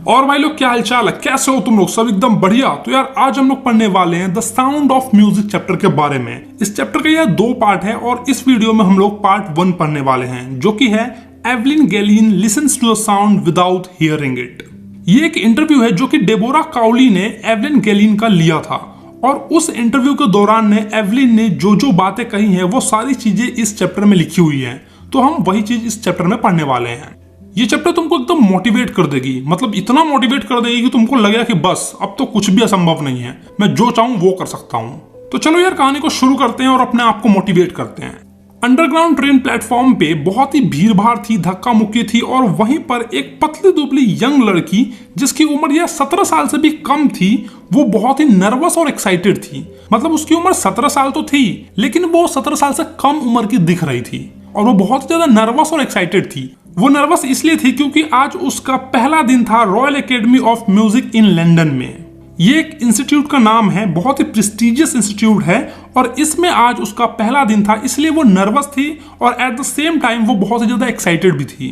और भाई लोग क्या हालचाल है, कैसे हो तुम लोग? सब एकदम बढ़िया। तो यार आज हम लोग पढ़ने वाले हैं the sound of music chapter के बारे में। इस चैप्टर का यह 2 पार्ट है और इस वीडियो में हम लोग पार्ट 1 पढ़ने वाले हैं, जो कि है Evelyn Glennie listens to the sound without hearing it. ये एक इंटरव्यू है जो कि डेबोरा काउली ने एवलिन गैलिन का लिया था और उस इंटरव्यू के दौरान ने एवलिन ने जो बातें कही हैं वो सारी चीजें इस चैप्टर में लिखी हुई हैं। तो हम वही चीज इस चैप्टर में पढ़ने वाले हैं। ये चैप्टर तुमको एकदम मोटिवेट कर देगी, मतलब इतना मोटिवेट कर देगी कि तुमको लगेगा कि बस अब तो कुछ भी असंभव नहीं है, मैं जो चाहूं वो कर सकता हूं। तो चलो यार कहानी को शुरू करते हैं और अपने आप को मोटिवेट करते हैं। अंडरग्राउंड ट्रेन प्लेटफॉर्म पे बहुत ही भीड़ भाड़ थी, धक्का मुक्की थी और वहीं पर एक पतली दुबली यंग लड़की जिसकी उम्र यह 17 साल से भी कम थी, वो बहुत ही नर्वस और एक्साइटेड थी। मतलब उसकी उम्र 17 साल तो थी लेकिन वो 17 साल से कम उम्र की दिख रही थी और वो बहुत ज्यादा नर्वस और एक्साइटेड थी। वो नर्वस इसलिए थी क्योंकि आज उसका पहला दिन था royal academy of music in London में। ये एक इंस्टीट्यूट का नाम है, बहुत ही प्रेस्टिजियस इंस्टीट्यूट है और इसमें आज उसका पहला दिन था, इसलिए वो नर्वस थी और एट द सेम टाइम वो बहुत ही ज्यादा एक्साइटेड भी थी।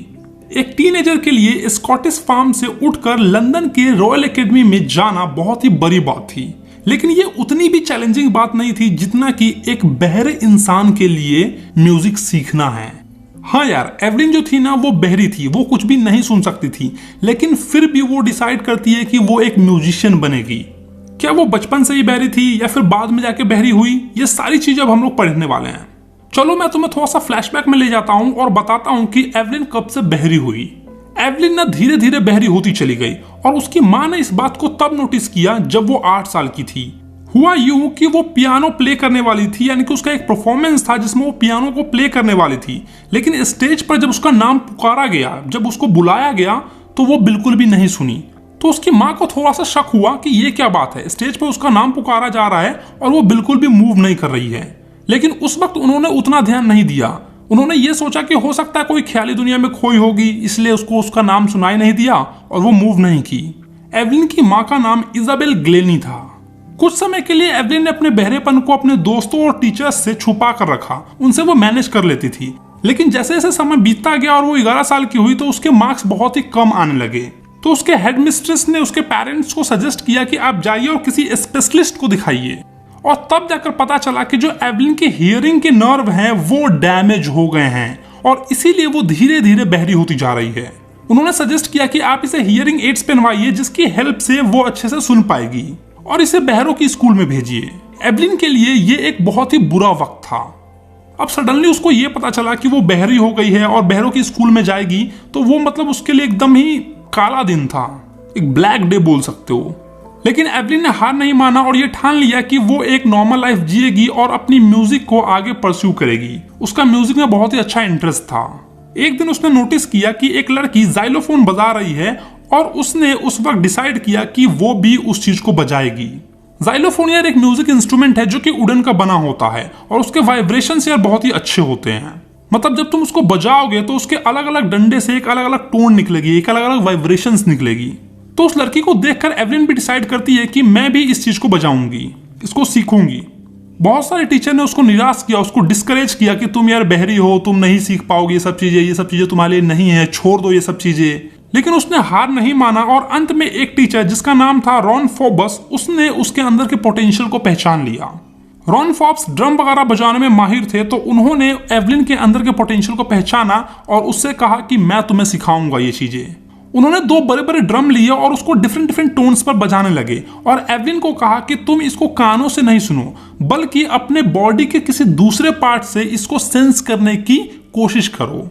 एक टीनेजर के लिए स्कॉटिश फार्म से उठकर लंदन के रॉयल एकेडमी में जाना बहुत ही बड़ी बात थी, लेकिन ये उतनी भी चैलेंजिंग बात नहीं थी जितना कि एक बहरे इंसान के लिए म्यूजिक सीखना है। हाँ यार, एवलिन जो थी ना वो बहरी थी, वो कुछ भी नहीं सुन सकती थी, लेकिन फिर भी वो डिसाइड करती है कि वो एक म्यूजिशियन बनेगी। क्या वो बचपन से ही बहरी थी या फिर बाद में जाके बहरी हुई, ये सारी चीजें अब हम लोग पढ़ने वाले हैं। चलो मैं तुम्हें थोड़ा सा फ्लैशबैक में ले जाता हूँ और बताता हूँ कि एवलिन कब से बहरी हुई। एवलिन ना धीरे धीरे बहरी होती चली गई और उसकी माँ ने इस बात को तब नोटिस किया जब वो 8 साल की थी। हुआ यूं कि वो पियानो प्ले करने वाली थी, यानी कि उसका एक परफॉर्मेंस था जिसमें वो पियानो को प्ले करने वाली थी, लेकिन स्टेज पर जब उसका नाम पुकारा गया, जब उसको बुलाया गया तो वो बिल्कुल भी नहीं सुनी। तो उसकी माँ को थोड़ा सा शक हुआ कि ये क्या बात है, स्टेज पर उसका नाम पुकारा जा रहा है और वो बिल्कुल भी मूव नहीं कर रही है। लेकिन उस वक्त उन्होंने उतना ध्यान नहीं दिया। उन्होंने ये सोचा कि हो सकता है कोई ख्याली दुनिया में खोई होगी, इसलिए उसको उसका नाम सुनाई नहीं दिया और वो मूव नहीं की। एवलिन की माँ का नाम इजाबेल ग्लेनी था। कुछ समय के लिए एवलिन ने अपने बहरेपन को अपने दोस्तों और टीचर्स से छुपा कर रखा, उनसे वो मैनेज कर लेती थी। लेकिन जैसे जैसे समय बीतता गया और वो 11 साल की हुई तो उसके मार्क्स बहुत ही कम आने लगे। तो उसके हेडमिस्ट्रेस ने उसके पेरेंट्स को सजेस्ट किया कि आप जाइए और किसी स्पेशलिस्ट को दिखाइए। और तब जाकर पता चला कि जो एवलिन के हियरिंग के नर्व हैं वो डैमेज हो गए हैं और इसीलिए वो धीरे धीरे बहरी होती जा रही है। उन्होंने सजेस्ट किया कि आप इसे हियरिंग एड्स पहनवाइए जिसकी हेल्प से वो अच्छे से सुन पाएगी और इसे बहरों की स्कूल में भेजिए। एवलिन के लिए ये एक बहुत ही बुरा वक्त था। अब सडनली उसको ये पता चला कि वो बहरी हो गई है और बहरों की स्कूल में जाएगी, तो वो मतलब उसके लिए एकदम ही काला दिन था, एक ब्लैक डे बोल सकते हो। लेकिन एवलिन ने हार नहीं माना और ये ठान लिया कि वो एक नॉर्मल लाइफ जिएगी और अपनी म्यूजिक को आगे परस्यू करेगी। उसका म्यूजिक में बहुत ही अच्छा इंटरेस्ट था। एक दिन उसने नोटिस किया कि एक लड़की जाइलोफोन बजा रही है और उसने उस वक्त डिसाइड किया कि वो भी उस चीज को बजाएगी। जाइलोफोन यार एक म्यूजिक इंस्ट्रूमेंट है जो कि वुडन का बना होता है और उसके वाइब्रेशंस यार बहुत ही अच्छे होते हैं। मतलब जब तुम उसको बजाओगे तो उसके अलग अलग डंडे से एक अलग अलग टोन निकलेगी, एक अलग अलग वाइब्रेशंस निकलेगी। तो उस लड़की को देखकर एवलिन भी डिसाइड करती है कि मैं भी इस चीज को बजाऊंगी, इसको सीखूंगी। बहुत सारे टीचर ने उसको निराश किया, उसको डिस्करेज किया कि तुम यार बहरी हो, तुम नहीं सीख पाओगे ये सब चीजें तुम्हारे लिए नहीं है, छोड़ दो ये सब चीजें। लेकिन उसने हार नहीं माना और अंत में एक टीचर जिसका नाम था रॉन फोबस, उसने उसके अंदर के पोटेंशियल को पहचान लिया। रॉन फोब्स ड्रम वगैरह बजाने में माहिर थे, तो उन्होंने एवलिन के अंदर के पोटेंशियल को पहचाना और उससे कहा कि मैं तुम्हें सिखाऊंगा ये चीजें। उन्होंने 2 बड़े बड़े ड्रम लिए और उसको डिफरेंट डिफरेंट टोन्स पर बजाने लगे और एवलिन को कहा कि तुम इसको कानों से नहीं सुनो बल्कि अपने बॉडी के किसी दूसरे पार्ट से इसको सेंस करने की कोशिश करो।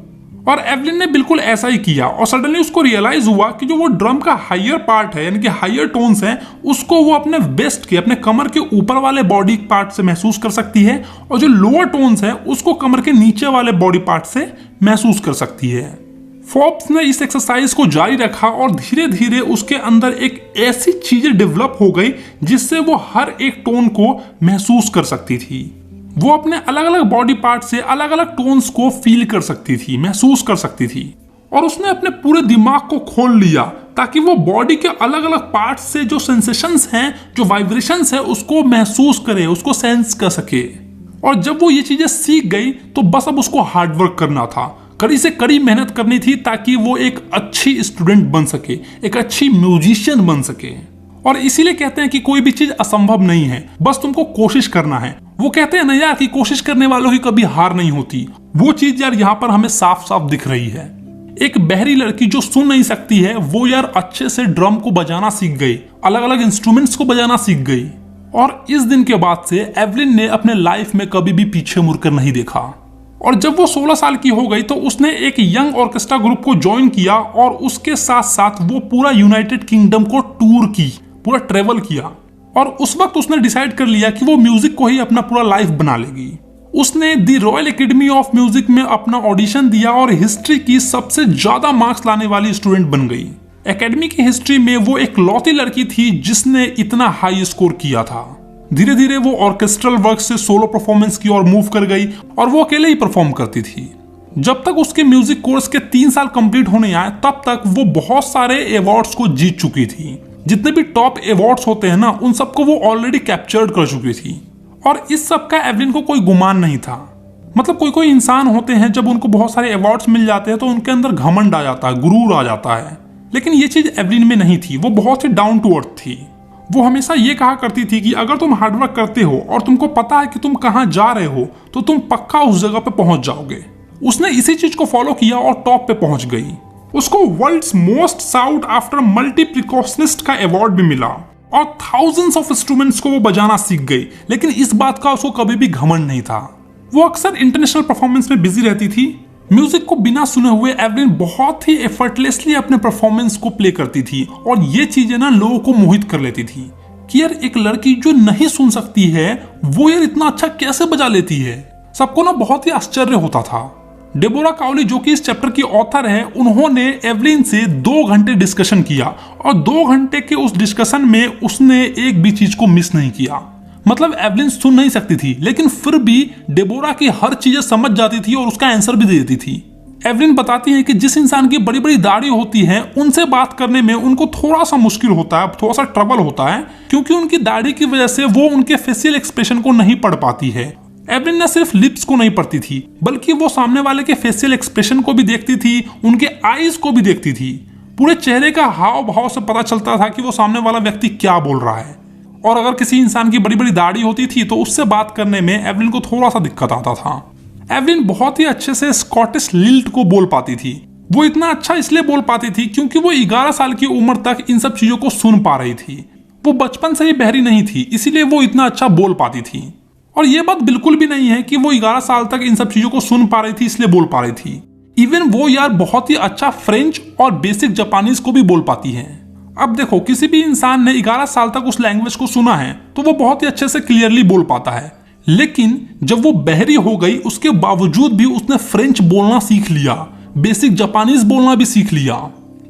और एवलिन ने बिल्कुल ऐसा ही किया और सडनली उसको रियलाइज हुआ कि जो वो ड्रम का हायर पार्ट है, यानी कि हायर टोन्स हैं, उसको वो अपने वेस्ट के, अपने कमर के ऊपर वाले बॉडी पार्ट से महसूस कर सकती है और जो लोअर टोन्स है उसको कमर के नीचे वाले बॉडी पार्ट से महसूस कर सकती है। फोब्स ने इस एक्सरसाइज को जारी रखा और धीरे धीरे उसके अंदर एक ऐसी चीजें डेवलप हो गई जिससे वो हर एक टोन को महसूस कर सकती थी। वो अपने अलग अलग बॉडी पार्ट से अलग अलग टोन्स को फील कर सकती थी, महसूस कर सकती थी और उसने अपने पूरे दिमाग को खोल लिया ताकि वो बॉडी के अलग अलग पार्ट से जो सेंसेशंस हैं, जो वाइब्रेशंस है, उसको महसूस करे, उसको सेंस कर सके। और जब वो ये चीजें सीख गई तो बस अब उसको हार्डवर्क करना था, कड़ी से कड़ी मेहनत करनी थी ताकि वो एक अच्छी स्टूडेंट बन सके, एक अच्छी म्यूजिशियन बन सके। और इसीलिए कहते हैं कि कोई भी चीज असंभव नहीं है, बस तुमको कोशिश करना है। वो कहते हैं ना यार कि कोशिश करने वालों की कभी हार नहीं होती। वो चीज यार यहाँ पर हमें साफ साफ दिख रही है। एक बहरी लड़की जो सुन नहीं सकती है वो यार अच्छे से ड्रम को बजाना सीख गई, अलग अलग इंस्ट्रूमेंट्स को बजाना सीख गई। और इस दिन के बाद से एवलिन ने अपने लाइफ में कभी भी पीछे मुड़कर नहीं देखा। और जब वो 16 साल की हो गई तो उसने एक यंग ऑर्केस्ट्रा ग्रुप को ज्वाइन किया और उसके साथ साथ वो पूरा यूनाइटेड किंगडम को टूर की, पूरा ट्रेवल किया। और उस वक्त उसने डिसाइड कर लिया कि वो म्यूजिक को ही अपना पूरा लाइफ बना लेगी। उसने दी रॉयल एकेडमी ऑफ म्यूजिक में अपना ऑडिशन दिया और हिस्ट्री की सबसे ज्यादा मार्क्स लाने वाली स्टूडेंट बन गई। एकेडमी की हिस्ट्री में वो एक लौती लड़की थी जिसने इतना हाई स्कोर किया था। धीरे धीरे वो ऑर्केस्ट्रल वर्क से सोलो परफॉर्मेंस की ओर मूव कर गई और वो अकेले ही परफॉर्म करती थी। जब तक उसके म्यूजिक कोर्स के 3 साल कंप्लीट होने आए तब तक वो बहुत सारे अवार्ड्स को जीत चुकी थी। जितने भी टॉप अवार्ड्स होते हैं ना उन सबको वो ऑलरेडी कैप्चर्ड कर चुकी थी। और इस सब का एवलिन को कोई गुमान नहीं था। मतलब कोई इंसान होते हैं जब उनको बहुत सारे अवार्ड्स मिल जाते हैं तो उनके अंदर घमंड आ जाता है, गुरूर आ जाता है। लेकिन ये चीज एवलिन में नहीं थी। वो बहुत ही डाउन टू अर्थ थी। वो हमेशा ये कहा करती थी कि अगर तुम हार्डवर्क करते हो और तुमको पता है कि तुम कहाँ जा रहे हो तो तुम पक्का उस जगह पे पहुंच जाओगे। उसने इसी चीज को फॉलो किया और टॉप पे पहुंच गई। उसको world's most sought after multi percussionist का अवार्ड भी मिला और थाउजेंड्स ऑफ इंस्ट्रूमेंट्स को वो बजाना सीख गई। लेकिन इस बात का उसको कभी भी घमंड नहीं था। वो अक्सर इंटरनेशनल परफॉर्मेंस में बिजी रहती थी। म्यूजिक को बिना सुने हुए एवलिन बहुत ही एफर्टलेसली अपने परफॉर्मेंस को प्ले करती थी और ये चीजें ना लोगों को मोहित कर लेती थी कि यार एक लड़की जो नहीं सुन सकती है वो यार इतना अच्छा कैसे बजा लेती है। सबको ना बहुत ही आश्चर्य होता था। डेबोरा काउली जो कि इस चैप्टर की ऑथर है, उन्होंने एवलिन से 2 घंटे डिस्कशन किया और 2 घंटे के उस डिस्कशन में उसने एक भी चीज को मिस नहीं किया। मतलब एवलिन सुन नहीं सकती थी लेकिन फिर भी डेबोरा की हर चीजें समझ जाती थी और उसका आंसर भी दे देती थी। एवलिन बताती है कि जिस इंसान की बड़ी बड़ी दाढ़ी होती है उनसे बात करने में उनको थोड़ा सा मुश्किल होता है, थोड़ा सा ट्रबल होता है, क्योंकि उनकी दाढ़ी की वजह से वो उनके फेशियल एक्सप्रेशन को नहीं पढ़ पाती है। एवलिन न सिर्फ लिप्स को नहीं पढ़ती थी बल्कि वो सामने वाले के फेशियल एक्सप्रेशन को भी देखती थी, उनके आईज को भी देखती थी। पूरे चेहरे का हाव भाव से पता चलता था कि वो सामने वाला व्यक्ति क्या बोल रहा है। और अगर किसी इंसान की बड़ी बड़ी दाढ़ी होती थी तो उससे बात करने में एवलिन को थोड़ा सा दिक्कत आता था। एवलिन बहुत ही अच्छे से स्कॉटिश लिल्ट को बोल पाती थी। वो इतना अच्छा इसलिए बोल पाती थी क्योंकि वो 11 साल की उम्र तक इन सब चीजों को सुन पा रही थी। वो बचपन से ही बहरी नहीं थी, इसीलिए वो इतना अच्छा बोल पाती थी। और ये बात बिल्कुल भी नहीं है कि वो 11 साल तक इन सब चीजों को सुन पा रही थी इसलिए बोल पा रही थी। इवन वो यार बहुत ही अच्छा फ्रेंच और बेसिक जापानीज को भी बोल पाती है। अब देखो, किसी भी इंसान ने 11 साल तक उस लैंग्वेज को सुना है तो वो बहुत ही अच्छे से क्लियरली बोल पाता है। लेकिन जब वो बहरी हो गई उसके बावजूद भी उसने फ्रेंच बोलना सीख लिया, बेसिक जापानीज बोलना भी सीख लिया।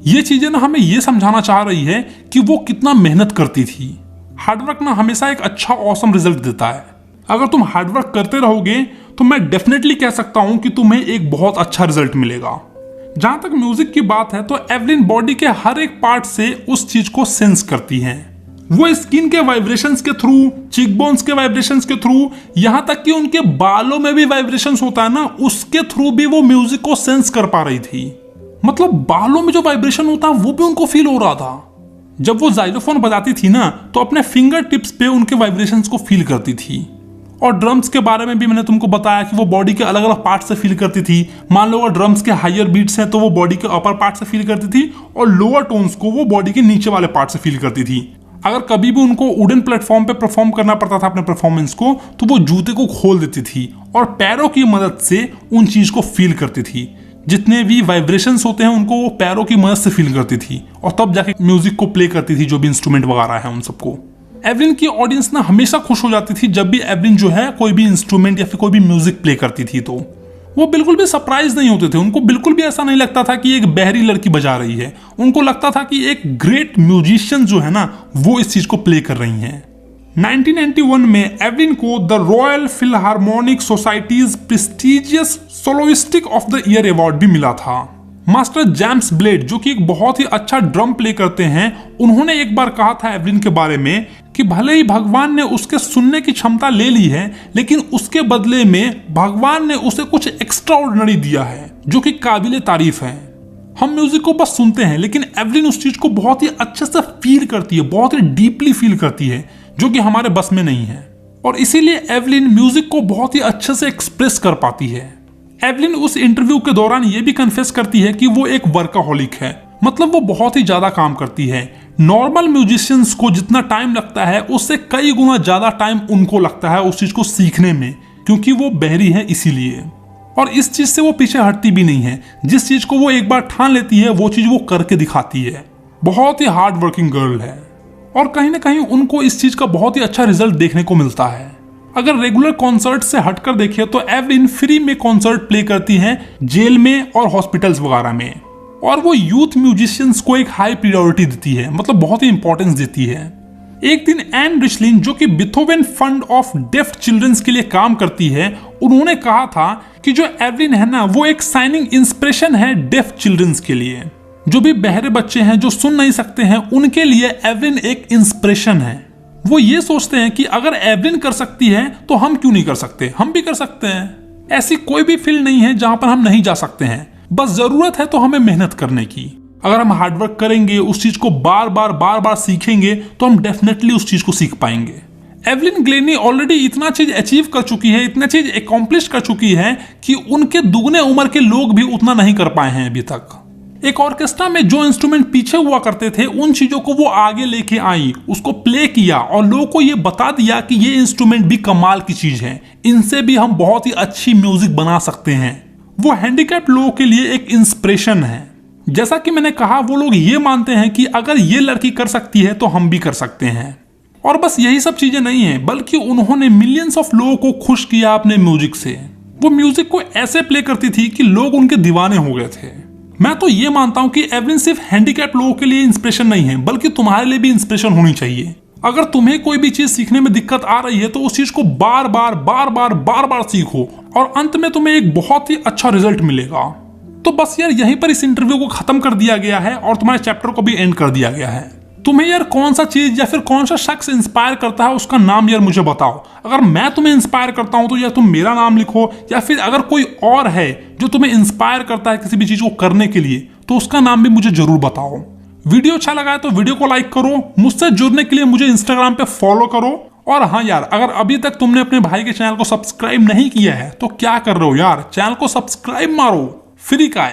ये चीजें ना हमें ये समझाना चाह रही है कि वो कितना मेहनत करती थी। हार्डवर्क ना हमेशा एक अच्छा ऑसम रिजल्ट देता है। अगर तुम हार्डवर्क करते रहोगे तो मैं डेफिनेटली कह सकता हूं कि तुम्हें एक बहुत अच्छा रिजल्ट मिलेगा। जहां तक म्यूजिक की बात है तो एवलिन बॉडी के हर एक पार्ट से उस चीज को सेंस करती हैं। वो स्किन के वाइब्रेशंस के थ्रू, चीक बोन्स के वाइब्रेशंस के थ्रू, यहां तक कि उनके बालों में भी वाइब्रेशंस होता है ना, उसके थ्रू भी वो म्यूजिक को सेंस कर पा रही थी। मतलब बालों में जो वाइब्रेशन होता है वो भी उनको फील हो रहा था। जब वो जाइलोफोन बजाती थी ना तो अपने फिंगर टिप्स पे उनके वाइब्रेशंस को फील करती थी। और ड्रम्स के बारे में भी मैंने तुमको बताया कि वो बॉडी के अलग अलग पार्ट से फील करती थी। मान लो अगर ड्रम्स के हायर बीट्स हैं तो वो बॉडी के अपर पार्ट से फील करती थी और लोअर टोन्स को वो बॉडी के नीचे वाले पार्ट से फील करती थी। अगर कभी भी उनको वुडन प्लेटफॉर्म पे परफॉर्म करना पड़ता था अपने परफॉर्मेंस को तो वो जूते को खोल देती थी और पैरों की मदद से उन चीज को फील करती थी। जितने भी वाइब्रेशंस होते हैं उनको वो पैरों की मदद से फील करती थी और तब जाके म्यूजिक को प्ले करती थी, जो भी इंस्ट्रूमेंट वगैरह है उन सबको। एवलिन की ऑडियंस ना हमेशा खुश हो जाती थी जब भी एवलिन जो है कोई भी इंस्ट्रूमेंट या फिर कोई भी म्यूजिक प्ले करती थी। तो वो बिल्कुल भी सरप्राइज नहीं होते थे। उनको बिल्कुल भी ऐसा नहीं लगता था कि एक बहरी लड़की बजा रही है। उनको लगता था कि एक ग्रेट म्यूजिशियन जो है ना वो इस चीज को प्ले कर रही हैं। 1991 में एवलिन को the Royal Philharmonic Society's prestigious soloist of the year award भी मिला था। मास्टर जेम्स ब्लेड जो कि एक बहुत ही अच्छा ड्रम प्ले करते हैं, उन्होंने एक बार कहा था एवलिन के बारे में कि कि भले ही भगवान ने उसके सुनने की क्षमता ले ली है, लेकिन उसके बदले में भगवान ने उसे कुछ एक्स्ट्रा ऑर्डिनरी दिया है जो कि काबिले तारीफ है। हम म्यूजिक को बस सुनते हैं, लेकिन एवलिन उस चीज को बहुत ही अच्छे से फील करती है, बहुत ही डीपली फील करती है, जो कि हमारे बस में नहीं है। और इसीलिए एवलिन म्यूजिक को बहुत ही अच्छे से एक्सप्रेस कर पाती है। एवलिन उस इंटरव्यू के दौरान ये भी कन्फेस करती है कि वो एक वर्काहोलिक है, मतलब वो बहुत ही ज्यादा काम करती है। नॉर्मल म्यूजिशियंस को जितना टाइम लगता है उससे कई गुना ज्यादा टाइम उनको लगता है उस चीज को सीखने में, क्योंकि वो बहरी है इसीलिए। और इस चीज से वो पीछे हटती भी नहीं है। जिस चीज को वो एक बार ठान लेती है वो चीज वो करके दिखाती है। बहुत ही हार्ड वर्किंग गर्ल है और कहीं ना कहीं उनको इस चीज का बहुत ही अच्छा रिजल्ट देखने को मिलता है। अगर रेगुलर कॉन्सर्ट से हटकर देखिए तो एवलिन फ्री में कॉन्सर्ट प्ले करती हैं जेल में और हॉस्पिटल्स वगैरह में, और वो यूथ म्यूजिशियंस को एक हाई प्रायोरिटी देती है, मतलब बहुत ही इंपॉर्टेंस देती है। एक दिन एन रिचलिन, जो कि Beethoven fund of deaf children's के लिए काम करती है, उन्होंने कहा था कि जो एवलिन है ना, वो एक शाइनिंग इंस्पिरेशन है डेफ चिल्ड्रंस के लिए। जो भी बहरे बच्चे हैं जो सुन नहीं सकते हैं, उनके लिए एवलिन एक इंस्पिरेशन है। वो ये सोचते हैं कि अगर एवलिन कर सकती है तो हम क्यों नहीं कर सकते, हम भी कर सकते हैं। ऐसी कोई भी फील्ड नहीं है जहां पर हम नहीं जा सकते हैं, बस जरूरत है तो हमें मेहनत करने की। अगर हम हार्डवर्क करेंगे, उस चीज को बार बार सीखेंगे, तो हम डेफिनेटली उस चीज को सीख पाएंगे। एवलिन ग्लेनी ऑलरेडी इतना चीज अचीव कर चुकी है, इतना चीज एकॉम्प्लिश कर चुकी है कि उनके दुगने उम्र के लोग भी उतना नहीं कर पाए हैं अभी तक। एक ऑर्केस्ट्रा में जो इंस्ट्रूमेंट पीछे हुआ करते थे, उन चीजों को वो आगे लेके आई, उसको प्ले किया और लोगों को ये बता दिया कि ये इंस्ट्रूमेंट भी कमाल की चीज है, इनसे भी हम बहुत ही अच्छी म्यूजिक बना सकते हैं। वो हैंडीकैप लोगों के लिए एक इंस्पिरेशन है। जैसा कि मैंने कहा, वो लोग ये मानते हैं कि अगर ये लड़की कर सकती है तो हम भी कर सकते हैं। और बस यही सब चीजें नहीं है, बल्कि उन्होंने मिलियंस ऑफ लोगों को खुश किया अपने म्यूजिक से। वो म्यूजिक को ऐसे प्ले करती थी कि लोग उनके दीवाने हो गए थे। मैं तो ये मानता हूं कि एवलिन सिर्फ हैंडीकैप लोगों के लिए इंस्पिरेशन नहीं है, बल्कि तुम्हारे लिए भी इंस्पिरेशन होनी चाहिए। अगर तुम्हें कोई भी चीज सीखने में दिक्कत आ रही है तो उस चीज को बार बार सीखो और अंत में तुम्हें एक बहुत ही अच्छा रिजल्ट मिलेगा। तो बस यार, यहीं पर इस इंटरव्यू को खत्म कर दिया गया है और तुम्हारे चैप्टर को भी एंड कर दिया गया है। तुम्हें यार कौन सा चीज या फिर कौन सा शख्स इंस्पायर करता है, उसका नाम यार मुझे बताओ। अगर मैं तुम्हें इंस्पायर करता हूं तो यार तुम मेरा नाम लिखो, या फिर अगर कोई और है जो तुम्हें इंस्पायर करता है किसी भी चीज को करने के लिए, तो उसका नाम भी मुझे जरूर बताओ। वीडियो अच्छा लगा है तो वीडियो को लाइक करो, मुझसे जुड़ने के लिए मुझे इंस्टाग्राम पे फॉलो करो। और हाँ यार, अगर अभी तक तुमने अपने भाई के चैनल को सब्सक्राइब नहीं किया है तो क्या कर रहे हो यार, चैनल को सब्सक्राइब मारो, फ्री का है।